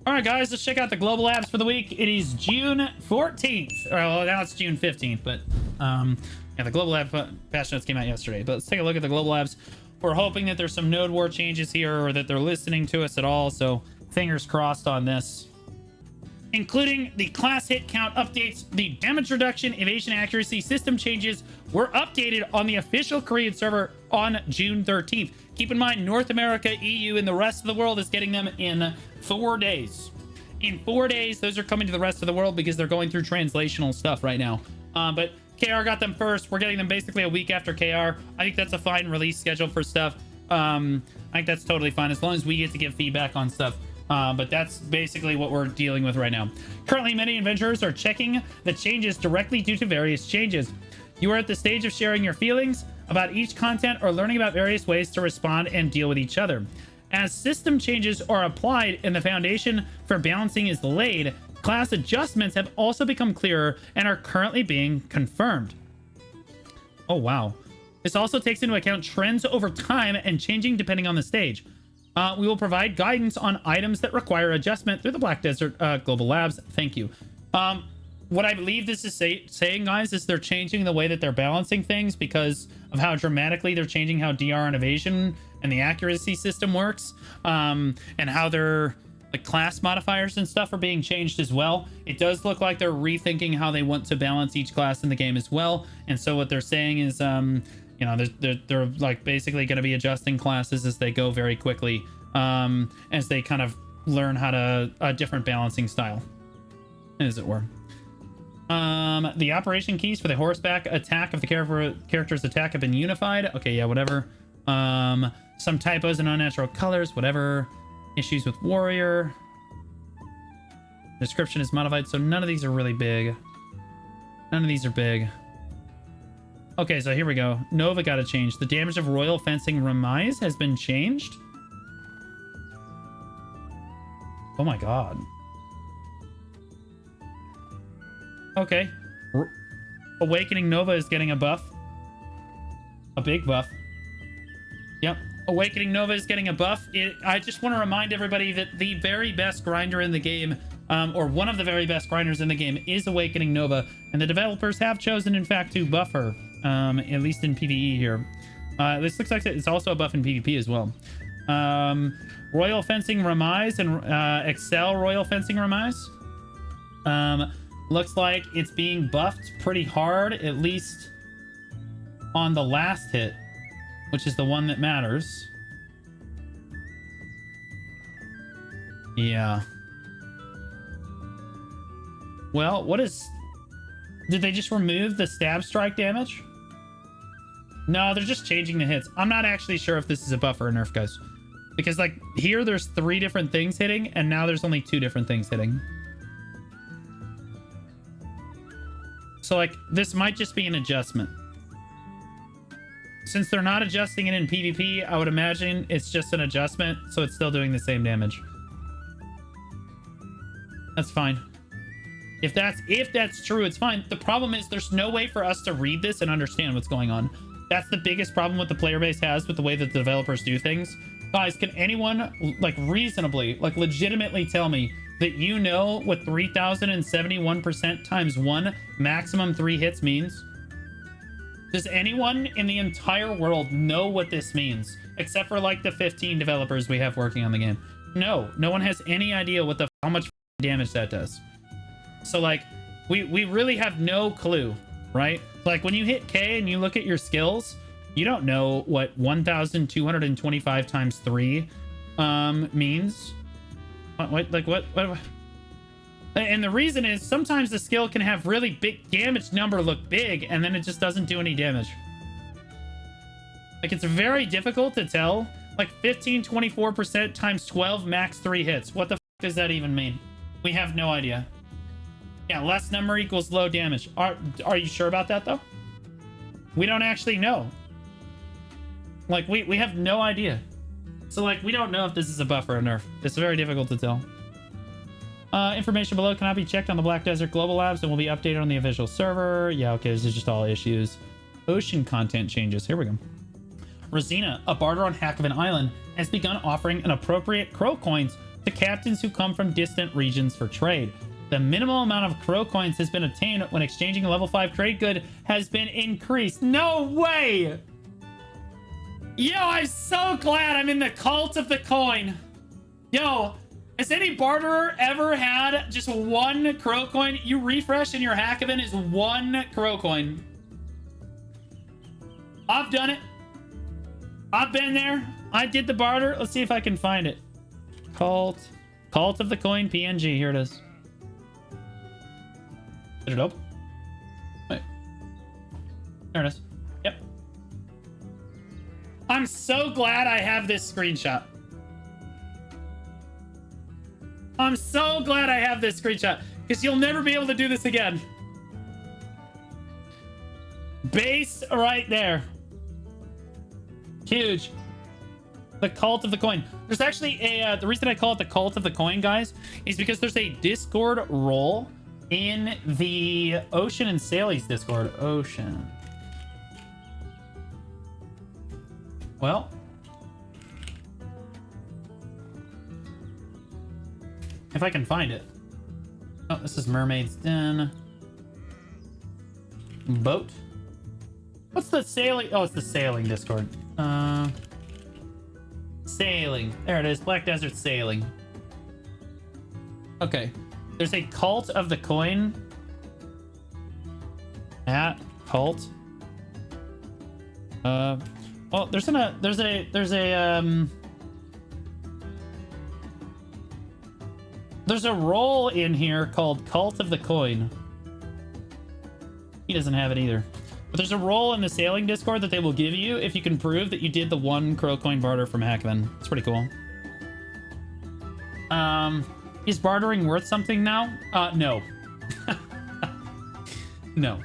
All right, guys, let's check out the global apps for the week. It is June 14th. Well, now it's June 15th, but yeah, the global app patch notes came out yesterday. But let's take a look at the global apps. We're hoping that there's some node war changes here or that they're listening to us at all. So fingers crossed on this. Including the class hit count updates, the damage reduction, evasion accuracy system changes were updated on the official Korean server on June 13th. Keep in mind, North America, EU, and the rest of the world is getting them in 4 days. In 4 days, those are coming to the rest of the world because they're going through translational stuff right now. But KR got them first. We're getting them basically a week after KR. I think that's a fine release schedule for stuff. I think that's totally fine as long as we get to give feedback on stuff. But that's basically what we're dealing with right now. Currently, many adventurers are checking the changes directly due to various changes. You are at the stage of sharing your feelings about each content or learning about various ways to respond and deal with each other. As system changes are applied and the foundation for balancing is laid, class adjustments have also become clearer and are currently being confirmed. Oh, wow. This also takes into account trends over time and changing depending on the stage. We will provide guidance on items that require adjustment through the Black Desert Global Labs. Thank you. What I believe this is saying, guys, is they're changing the way that they're balancing things because of how dramatically they're changing how DR and evasion and the accuracy system works, and how their class modifiers and stuff are being changed as well. It does look like they're rethinking how they want to balance each class in the game as well. And so what they're saying is, you know, they're like basically going to be adjusting classes as they go very quickly, as they kind of learn how to a different balancing style, as it were. The operation keys for the horseback attack of the character's attack have been unified. Okay, yeah, whatever. Some typos and unnatural colors, whatever. Issues with warrior. Description is modified, so none of these are really big. None of these are big. Okay, so here we go. Nova got a change. The damage of royal fencing remise has been changed. Oh my god. Okay. Awakening Nova is getting a buff. A big buff. Yep. Awakening Nova is getting a buff. I just want to remind everybody that the very best grinder in the game, or one of the very best grinders in the game, is Awakening Nova. And the developers have chosen, in fact, to buff her. At least in PvE here. This looks like it's also a buff in PvP as well. Royal Fencing Remise and Excel Royal Fencing Remise. Looks like it's being buffed pretty hard, at least on the last hit, which is the one that matters. Yeah. Well, what is... Did they just remove the stab strike damage? No, they're just changing the hits. I'm not actually sure if this is a buff or a nerf, guys. Because, like, here there's 3 different things hitting, and now there's only 2 different things hitting. So, like, this might just be an adjustment. Since they're not adjusting it in PvP, I would imagine it's just an adjustment, so it's still doing the same damage. That's fine. If that's true, it's fine. The problem is there's no way for us to read this and understand what's going on. That's the biggest problem what the player base has with the way that the developers do things. Guys, can anyone, like, reasonably, like, legitimately tell me that you know what 3071% times 1 maximum 3 hits means? Does anyone in the entire world know what this means? Except for, like, the 15 developers we have working on the game. No one has any idea what how much damage that does. So, like, we really have no clue, right? Like, when you hit K and you look at your skills, you don't know what 1225 times 3 means. What? And the reason is sometimes the skill can have really big damage number look big, and then it just doesn't do any damage. Like, it's very difficult to tell. Like, 1524% times 12 max 3 hits. What the f does that even mean? We have no idea. Yeah, less number equals low damage. Are you sure about that, though? We don't actually know. Like, we have no idea. So, like, we don't know if this is a buff or a nerf. It's very difficult to tell. Information below cannot be checked on the Black Desert Global Labs and will be updated on the official server. Yeah, okay, this is just all issues. Ocean content changes. Here we go. Rosina, a barter on Hack of an Island, has begun offering an appropriate crow coins to captains who come from distant regions for trade. The minimum amount of crow coins has been obtained when exchanging a level 5 trade good has been increased. No way! Yo, I'm so glad I'm in the cult of the coin. Yo, has any barterer ever had just one crow coin? You refresh and your hack event is one crow coin. I've done it. I've been there. I did the barter. Let's see if I can find it. Cult of the coin PNG. Here it is. Did it open? Wait. There it is. Yep. I'm so glad I have this screenshot. I'm so glad I have this screenshot because you'll never be able to do this again. Base right there. Huge. The cult of the coin. There's actually a the reason I call it the cult of the coin, guys, is because there's a Discord role in the Ocean and Sally's Discord. Ocean. Well, if I can find it. Oh, this is Mermaid's Den. Boat. What's the sailing? Oh, it's the sailing Discord. Sailing. There it is. Black Desert Sailing. Okay. There's a cult of the coin. At cult. Well, there's a role in here called Cult of the Coin. He doesn't have it either. But there's a role in the sailing Discord that they will give you if you can prove that you did the one crow coin barter from Hackman. It's pretty cool. Is bartering worth something now? No. No.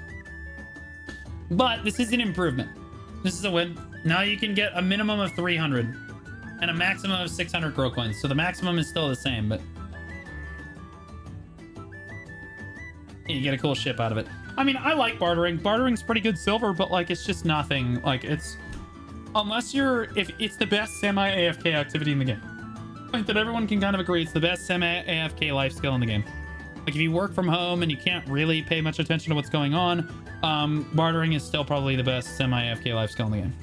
But this is an improvement. This is a win. Now you can get a minimum of 300 and a maximum of 600 crow coins. So the maximum is still the same, but you get a cool ship out of it. I mean, I like bartering. Bartering's pretty good silver, but like it's just nothing. Like it's unless you're if it's the best semi-AFK activity in the game. I think that everyone can kind of agree it's the best semi-AFK life skill in the game. Like if you work from home and you can't really pay much attention to what's going on, bartering is still probably the best semi-AFK life skill in the game.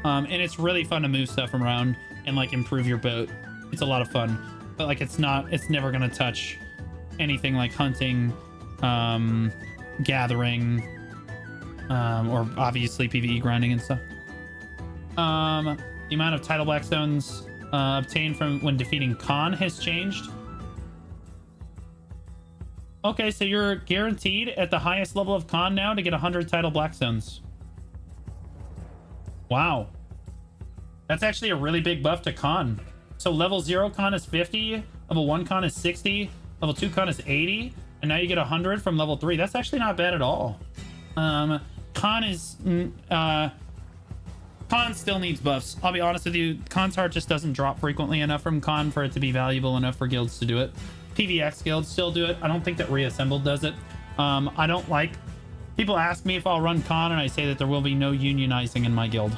And it's really fun to move stuff around and like improve your boat. It's a lot of fun, but like it's never gonna touch anything like hunting, gathering, or obviously PvE grinding and stuff. The amount of tidal blackstones obtained from when defeating Khan has changed. Okay, so you're guaranteed at the highest level of Khan now to get 100 tidal blackstones. Wow. That's actually a really big buff to Khan. So level 0 Khan is 50, level 1 Khan is 60, level 2 Khan is 80, and now you get 100 from level 3. That's actually not bad at all. Khan is... Khan still needs buffs. I'll be honest with you, Khan's heart just doesn't drop frequently enough from Khan for it to be valuable enough for guilds to do it. PvX guilds still do it. I don't think that Reassembled does it. I don't like... People ask me if I'll run Khan, and I say that there will be no unionizing in my guild.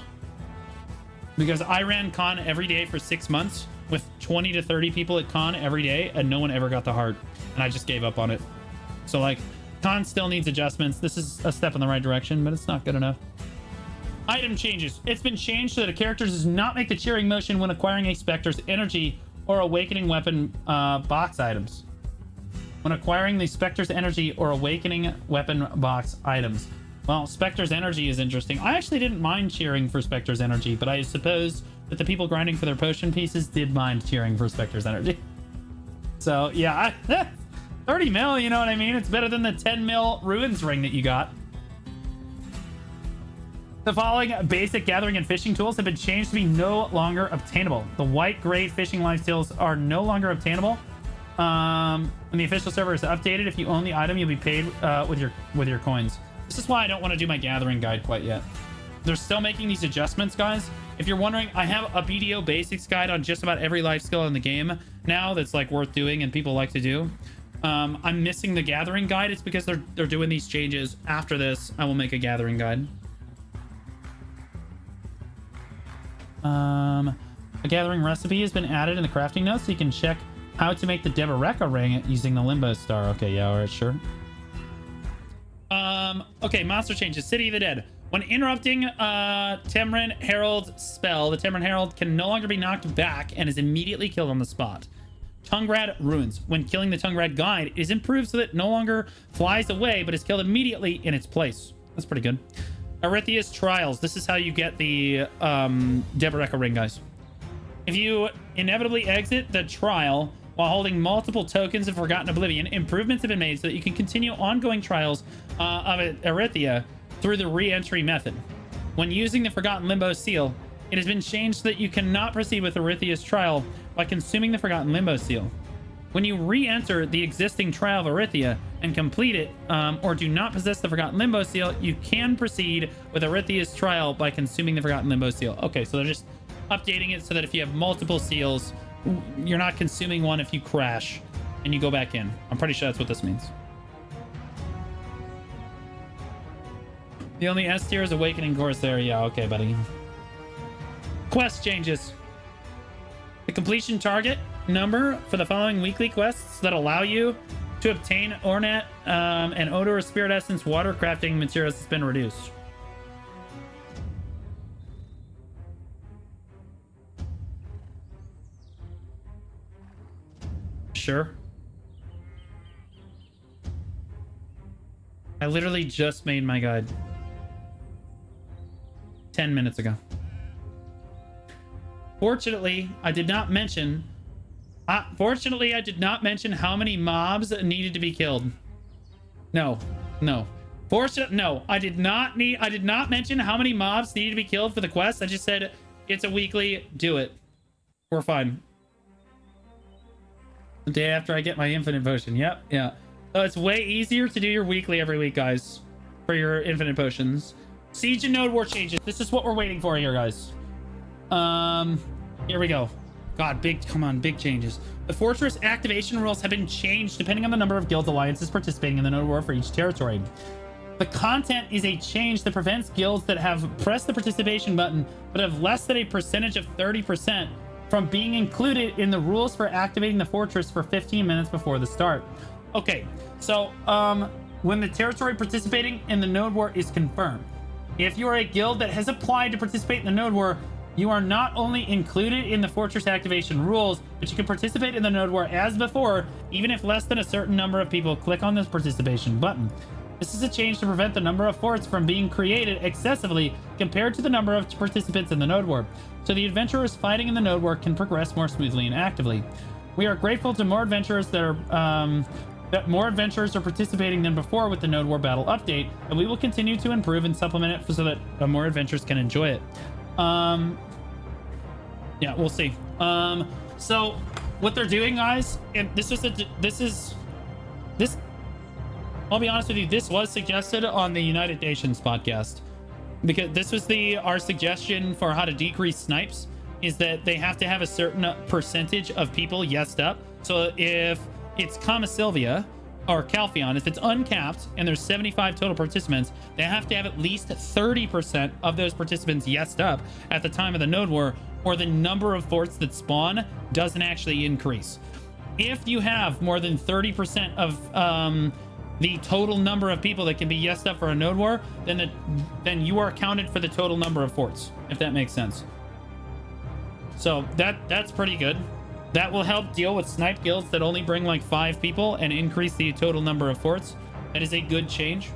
Because I ran Khan every day for 6 months with 20 to 30 people at Khan every day, and no one ever got the heart. And I just gave up on it. So, like, Khan still needs adjustments. This is a step in the right direction, but it's not good enough. Item changes. It's been changed so that a character does not make the cheering motion when acquiring a Spectre's energy or awakening weapon box items. When acquiring the Spectre's energy or awakening weapon box items. Well, Spectre's energy is interesting. I actually didn't mind cheering for Spectre's energy, but I suppose that the people grinding for their potion pieces did mind cheering for Spectre's energy. So, yeah, 30 mil, you know what I mean? It's better than the 10 mil ruins ring that you got. The following basic gathering and fishing tools have been changed to be no longer obtainable. The white-gray fishing lifesteals are no longer obtainable. When the official server is updated, if you own the item, you'll be paid with your coins. This is why I don't want to do my gathering guide quite yet. They're still making these adjustments, guys. If you're wondering, I have a BDO basics guide on just about every life skill in the game now that's like worth doing and people like to do. I'm missing the gathering guide. It's because they're doing these changes. After this, I will make a gathering guide. A gathering recipe has been added in the crafting notes, so you can check how to make the Deboreka ring using the limbo star. Okay, yeah, all right, sure. Okay, monster changes. City of the Dead. When interrupting Temrin Herald's spell, the Temrin Herald can no longer be knocked back and is immediately killed on the spot. Tungrad Ruins. When killing the Tungrad guide, it is improved so that it no longer flies away, but is killed immediately in its place. That's pretty good. Arithia's Trials. This is how you get the Deboreka ring, guys. If you inevitably exit the trial while holding multiple tokens of Forgotten Oblivion, improvements have been made so that you can continue ongoing trials of Arithia through the re-entry method. When using the Forgotten Limbo Seal, it has been changed so that you cannot proceed with Arithia's trial by consuming the Forgotten Limbo Seal. When you re-enter the existing trial of Arithia and complete it, or do not possess the Forgotten Limbo Seal, you can proceed with Arithia's trial by consuming the Forgotten Limbo Seal. Okay, so they're just updating it so that if you have multiple seals, you're not consuming one if you crash and you go back in. I'm pretty sure that's what this means. The only S tier is Awakening Corsair. Yeah, okay, buddy. Quest changes. The completion target number for the following weekly quests that allow you to obtain Ornat and Odor of Spirit Essence water crafting materials has been reduced. Sure. I literally just made my guide 10 minutes ago. Fortunately, I did not mention how many mobs needed to be killed. No. No, I did not mention how many mobs needed to be killed for the quest. I just said it's a weekly, do it. We're fine. The day after I get my infinite potion. Yep, yeah. So it's way easier to do your weekly every week, guys, for your infinite potions. Siege and Node War changes. This is what we're waiting for here, guys. Here we go. God, big changes. The fortress activation rules have been changed depending on the number of guild alliances participating in the Node War for each territory. The content is a change that prevents guilds that have pressed the participation button but have less than a percentage of 30% from being included in the rules for activating the fortress for 15 minutes before the start. Okay, so when the territory participating in the Node War is confirmed, if you are a guild that has applied to participate in the Node War, you are not only included in the fortress activation rules, but you can participate in the Node War as before, even if less than a certain number of people click on this participation button. This is a change to prevent the number of forts from being created excessively compared to the number of participants in the Node War, so the adventurers fighting in the Node War can progress more smoothly and actively. We are grateful to more adventurers that more adventurers are participating than before with the Node War Battle update, and we will continue to improve and supplement it so that more adventurers can enjoy it. Yeah, we'll see. So what they're doing, guys, and I'll be honest with you, this was suggested on the United Nations podcast, because this was our suggestion for how to decrease snipes, is that they have to have a certain percentage of people yesed up. So if it's Kama Sylvia or Calpheon, if it's uncapped and there's 75 total participants, they have to have at least 30% of those participants yesed up at the time of the Node War, or the number of forts that spawn doesn't actually increase. If you have more than 30% of the total number of people that can be yesed up for a Node War, then you are counted for the total number of forts, if that makes sense. So that's pretty good. That will help deal with snipe guilds that only bring like 5 people and increase the total number of forts. That is a good change.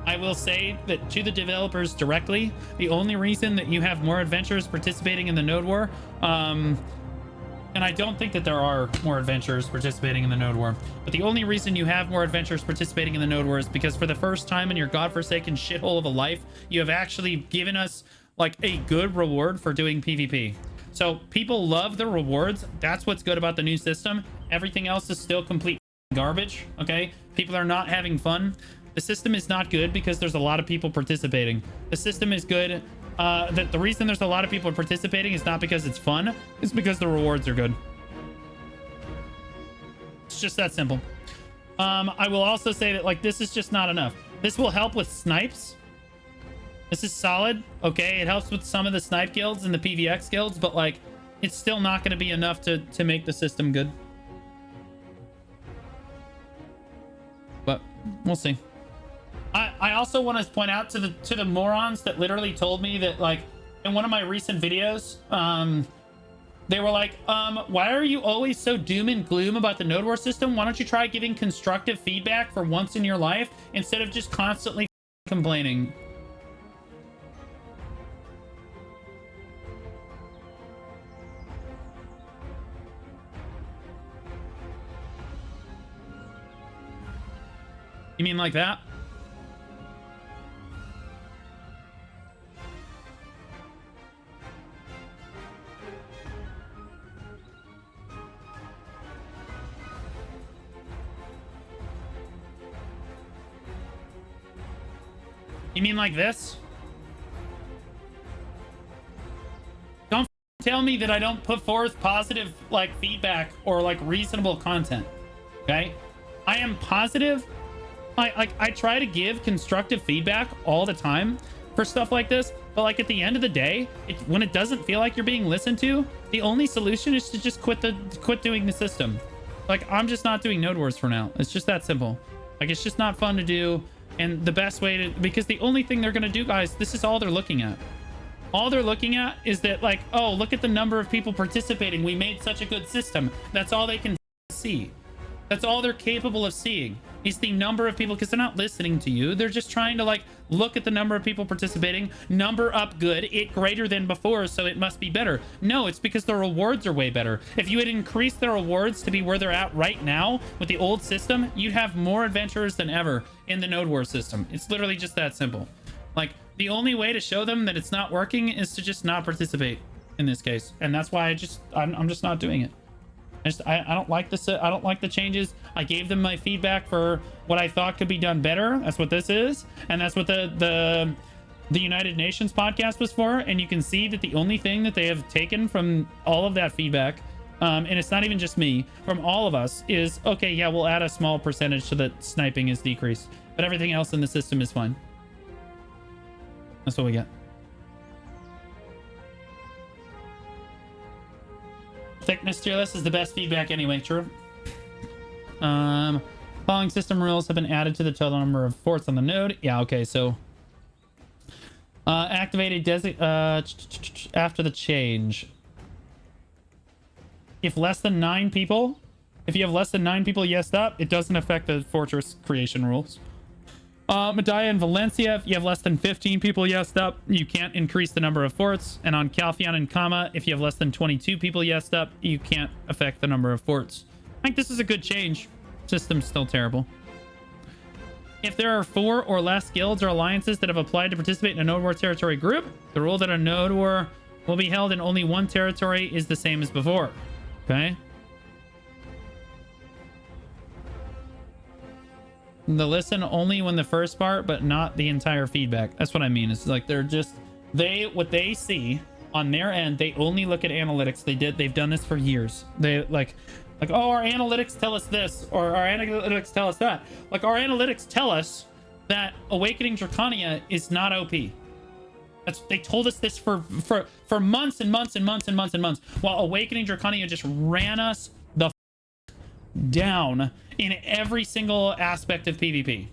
I will say that to the developers directly, the only reason that you have more adventurers participating in the Node War, and I don't think that there are more adventurers participating in the Node War, but the only reason you have more adventurers participating in the Node War is because for the first time in your godforsaken shithole of a life, you have actually given us like a good reward for doing PvP. So people love the rewards. That's what's good about the new system. Everything else is still complete garbage. Okay, people are not having fun. The system is not good because there's a lot of people participating. The system is good. The reason there's a lot of people participating is not because it's fun. It's because the rewards are good. It's just that simple. I will also say that like this is just not enough. This will help with snipes. This is solid. Okay, it helps with some of the snipe guilds and the PVX guilds, but like it's still not going to be enough to make the system good. But we'll see. I also want to point out to the morons that literally told me that, like, in one of my recent videos, they were like, why are you always so doom and gloom about the node war system? Why don't you try giving constructive feedback for once in your life instead of just constantly complaining? You mean like that? You mean like this? Don't tell me that I don't put forth positive, like, feedback or, like, reasonable content. Okay? I am positive. I try to give constructive feedback all the time for stuff like this, but, like, at the end of the day, when it doesn't feel like you're being listened to, the only solution is to just quit doing the system. Like, I'm just not doing node wars for now. It's just that simple. Like, it's just not fun to do. And the best way to, because the only thing they're going to do, guys, this is all they're looking at. All they're looking at is that, like, oh, look at the number of people participating. We made such a good system. That's all they can see. That's all they're capable of seeing is the number of people, because they're not listening to you. They're just trying to, like, look at the number of people participating, number up good, it greater than before, so it must be better. No, it's because the rewards are way better. If you had increased the rewards to be where they're at right now with the old system, you'd have more adventurers than ever in the node war system. It's literally just that simple. Like, the only way to show them that it's not working is to just not participate in this case. And that's why I'm just not doing it. I don't like this. I don't like the changes. I gave them my feedback for what I thought could be done better. That's what this is, and that's what the United Nations podcast was for. And you can see that the only thing that they have taken from all of that feedback, and it's not even just me, from all of us, is okay. Yeah, we'll add a small percentage so that sniping is decreased, but everything else in the system is fine. That's what we get. Thickness tier list is the best feedback anyway. True. Following system rules have been added to the total number of forts on the node. Yeah, okay, so activated after the change. If less than 9 people, if you have less than 9 people yesed up, it doesn't affect the fortress creation rules. Medalla and Valencia, if you have less than 15 people yesed up, you can't increase the number of forts. And on Calpheon and Kama, if you have less than 22 people yesed up, you can't affect the number of forts. I think this is a good change. System's still terrible. If there are 4 or less guilds or alliances that have applied to participate in a node war territory group, the rule that a node war will be held in only one territory is the same as before. Okay? The listen only when the first part, but not the entire feedback. That's what I mean. It's like they're just what they see on their end. They only look at analytics. They've done this for years. They like, oh, our analytics tell us this, or our analytics tell us that. Like, our analytics tell us that Awakening Draconia is not OP. They told us this for months and months and months and months and months, while Awakening Draconia just ran us the down in every single aspect of PvP,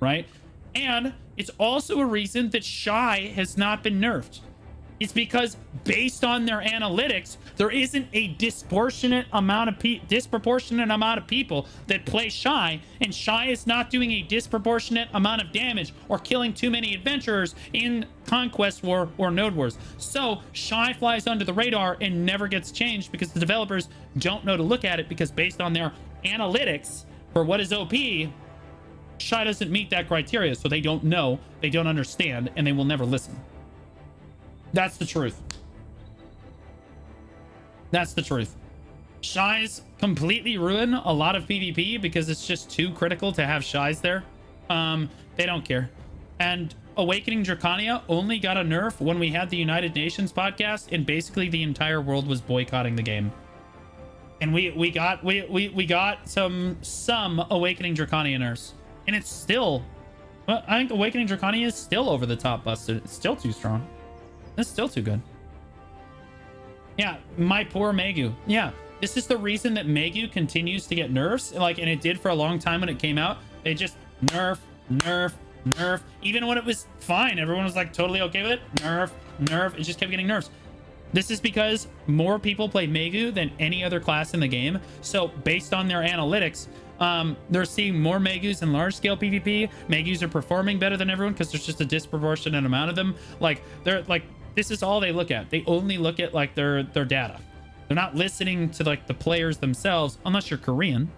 right? And it's also a reason that Shy has not been nerfed. It's because based on their analytics, there isn't a disproportionate amount of people that play Shy, and Shy is not doing a disproportionate amount of damage or killing too many adventurers in Conquest War or Node Wars. So Shy flies under the radar and never gets changed because the developers don't know to look at it, because based on their analytics for what is OP, Shy doesn't meet that criteria, so they don't know, they don't understand, and they will never listen. That's the truth. That's the truth. Shies completely ruin a lot of PvP because it's just too critical to have Shies there. They don't care. And Awakening Draconia only got a nerf when we had the United Nations podcast, and basically the entire world was boycotting the game. And we got some Awakening Draconia nerfs, and it's still, well, I think Awakening Draconia is still over the top busted. It's still too strong. It's still too good. Yeah, my poor Megu. Yeah, this is the reason that Megu continues to get nerfs. Like, and it did for a long time when it came out. They just nerf, nerf, nerf. Even when it was fine, everyone was like totally okay with it. Nerf, nerf. It just kept getting nerfs. This is because more people play Megu than any other class in the game. So based on their analytics, they're seeing more Megus in large scale PvP. Megus are performing better than everyone because there's just a disproportionate amount of them. Like, they're like, this is all they look at. They only look at like their data. They're not listening to like the players themselves, unless you're Korean.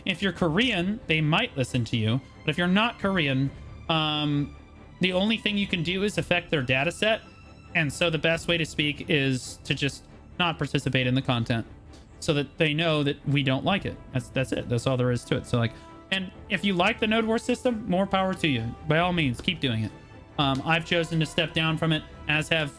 If you're Korean, they might listen to you. But if you're not Korean, the only thing you can do is affect their data set. And so the best way to speak is to just not participate in the content so that they know that we don't like it. That's it. That's all there is to it. So like, and if you like the node war system, more power to you. By all means, keep doing it. I've chosen to step down from it, as have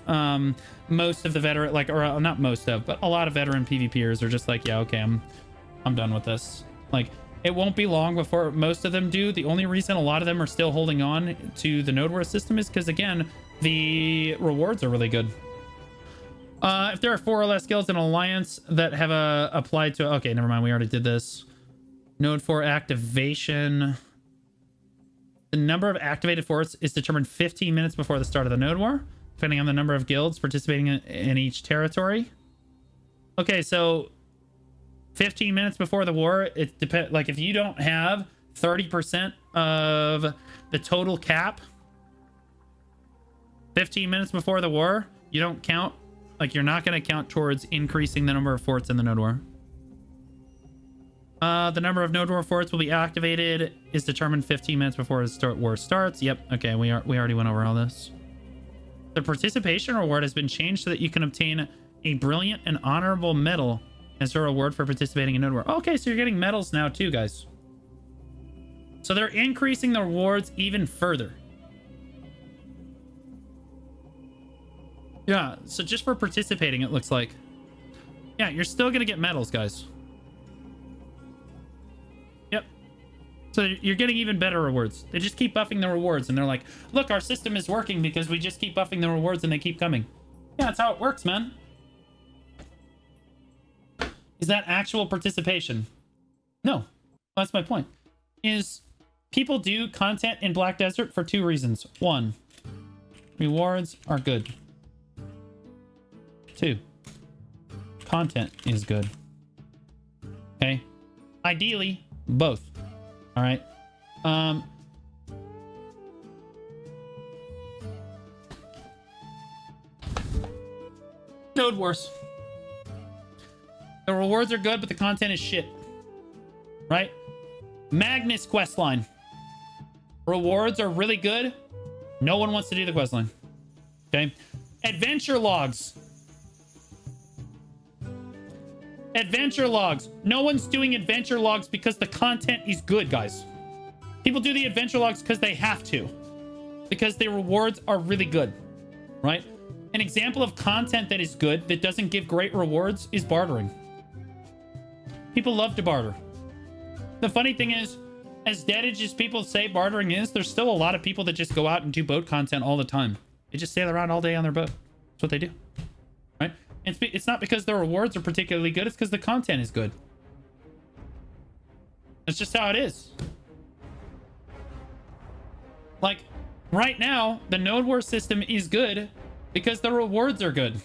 most of the veteran, like, or not most of, but a lot of veteran PvPers are just like, yeah, okay, I'm done with this. Like, it won't be long before most of them do. The only reason a lot of them are still holding on to the node war system is because, again, the rewards are really good. If there are 4 or less guilds in an alliance that have applied to, okay, never mind, we already did this. Node 4 activation. The number of activated forts is determined 15 minutes before the start of the node war, depending on the number of guilds participating in each territory. Okay, so 15 minutes before the war, it depends. Like, if you don't have 30% of the total cap 15 minutes before the war, you don't count. Like, you're not going to count towards increasing the number of forts in the node war. The number of node war forts will be activated is determined 15 minutes before the war starts. Yep. Okay, we already went over all this. The participation reward has been changed so that you can obtain a brilliant and honorable medal as a reward for participating in node war. Okay, so you're getting medals now too, guys. So they're increasing the rewards even further. Yeah, so just for participating, it looks like. Yeah, you're still gonna get medals, guys. Yep. So you're getting even better rewards. They just keep buffing the rewards, and they're like, look, our system is working because we just keep buffing the rewards and they keep coming. Yeah, that's how it works, man. Is that actual participation? No. That's my point. Is people do content in Black Desert for 2 reasons. 1, rewards are good. 2, content is good. Okay, ideally both. All right. Node wars. The rewards are good, but the content is shit. Right? Magnus questline. Rewards are really good. No one wants to do the questline. Okay. Adventure logs. Adventure logs. No one's doing adventure logs because the content is good, guys. People do the adventure logs because they have to. Because the rewards are really good. Right? An example of content that is good that doesn't give great rewards is bartering. People love to barter. The funny thing is, as deadage as people say bartering is, there's still a lot of people that just go out and do boat content all the time. They just sail around all day on their boat. That's what they do. Right? It's not because the rewards are particularly good. It's because the content is good. That's just how it is. Like, right now, the node war system is good because the rewards are good.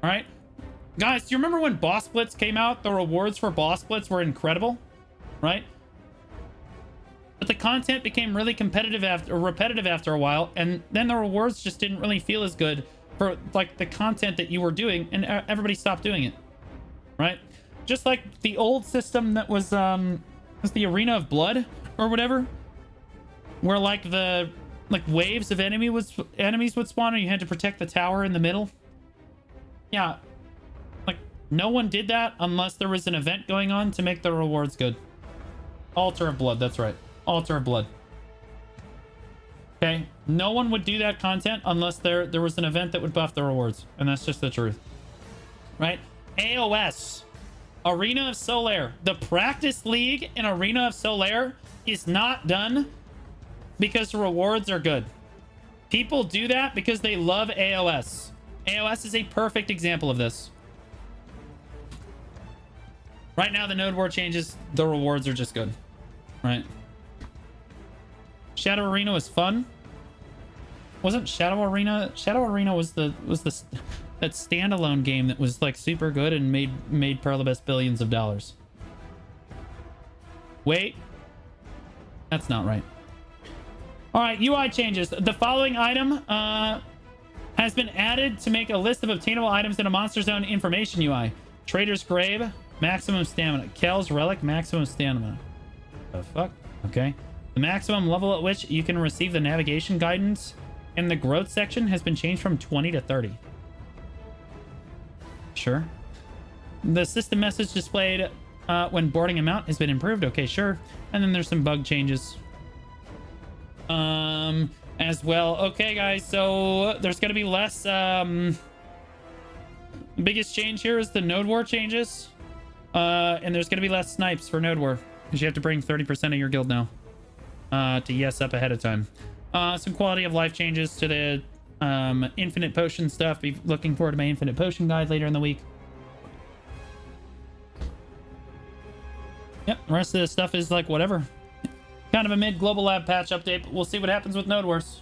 All right? Guys, do you remember when boss splits came out? The rewards for boss splits were incredible. Right? But the content became really repetitive after a while, and then the rewards just didn't really feel as good for like the content that you were doing, and everybody stopped doing it. Right? Just like the old system that was the Arena of Blood or whatever, where like the waves of enemies would spawn and you had to protect the tower in the middle. Yeah. Like, no one did that unless there was an event going on to make the rewards good. Altar of Blood, that's right. Altar of Blood. Okay? No one would do that content unless there was an event that would buff the rewards. And that's just the truth. Right? AOS. Arena of Solaire. The practice league in Arena of Solaire is not done because the rewards are good. People do that because they love AOS. AOS is a perfect example of this. Right now, the Node War changes, the rewards are just good. Right? Shadow Arena was fun. Wasn't Shadow Arena? Shadow Arena was that standalone game that was like super good and made Perlabest billions of dollars. Wait, that's not right. All right, UI changes. The following item has been added to make a list of obtainable items in a Monster Zone information UI. Trader's Grave, maximum stamina. Kel's Relic, maximum stamina. The fuck? Okay. The maximum level at which you can receive the navigation guidance in the growth section has been changed from 20 to 30. Sure. The system message displayed when boarding a mount has been improved. Okay, sure. And then there's some bug changes as well. Okay, guys, so there's going to be less. The biggest change here is the Node War changes. And there's going to be less snipes for Node War because you have to bring 30% of your guild now to yes up ahead of time. Some quality of life changes to the infinite potion stuff. Be looking forward to my infinite potion guide later in the week. Yep, the rest of this stuff is like whatever. Kind of a mid global lab patch update, but we'll see what happens with Node Wars.